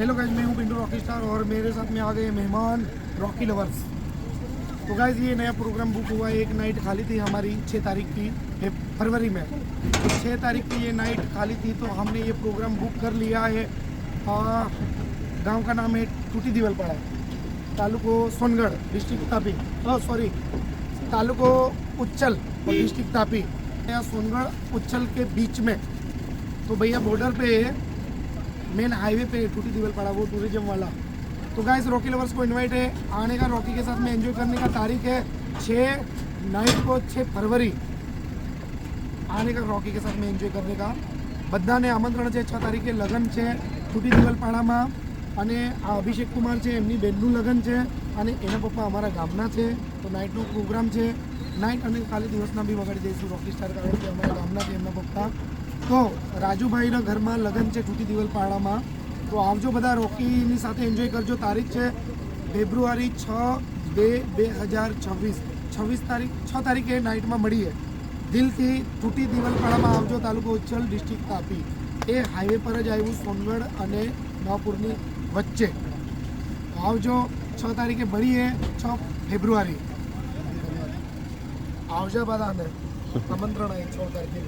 Hello guys, मैं हूँ Pintu Rocky star और मेरे साथ में आ गए मेहमान रॉकी लवर्स। तो गाइज ये नया प्रोग्राम बुक हुआ है। एक नाइट खाली थी हमारी 6 तारीख की फरवरी में। तो 6 तारीख की ये नाइट खाली थी तो हमने ये प्रोग्राम बुक कर लिया है। गांव का नाम है टूटी दीवलपाड़ा, तालुको सोनगढ़, डिस्ट्रिक्ट तापी, तालुको उच्चल और डिस्ट्रिक्ट तापी। यहाँ सोनगढ़ उच्चल के बीच में, तो भैया बॉर्डर पे मेन हाईवे पे टूटी दीवलपाड़ा, वो टूरिज्म वाला। तो गाइस रॉकी लवर्स को इनवाइट है आने का, रॉकी के साथ में एंजॉय करने का। तारीख है 6 नाइट को 6 फरवरी आने का, रॉकी के साथ में एंजॉय करने का। બધાને આમંત્રણ છે। 6 તારીખે લગ્ન છે ટૂટી દીવલપાડામાં અને આ અભિષેક કુમાર છે, એમની બહેનનું લગ્ન છે અને એના પપ્પા અમારા ગામના છે। તો નાઇટનો પ્રોગ્રામ છે। નાઇટ અને ખાલી દિવસના બી વગાડી દઈશું રॉकी સ્ટાર, કારણ કે અમારા ગામના છે એમના પપ્પા। તો રાજુભાઈના ઘરમાં લગ્ન છે ટૂટી દીવલપાડામાં। તો આવજો બધા, રॉकीની સાથે એન્જોય કરજો। તારીખ છે ફેબ્રુઆરી 6/2/2026। 6 તારીખે નાઇટમાં મળીએ। દિલથી ટૂટી દીવલપાડામાં આવજો, તાલુકો ઉચ્ચલ, ડિસ્ટ્રિક્ટ તાપી। એ હાઈવે પર જ આવ્યું, સોનગઢ અને નવાપુરની વચ્ચે। આવજો, 6 તારીખે મળીએ। 6 ફેબ્રુઆરી આવજો બધાને, આમંત્રણ આવે 6 તારીખે।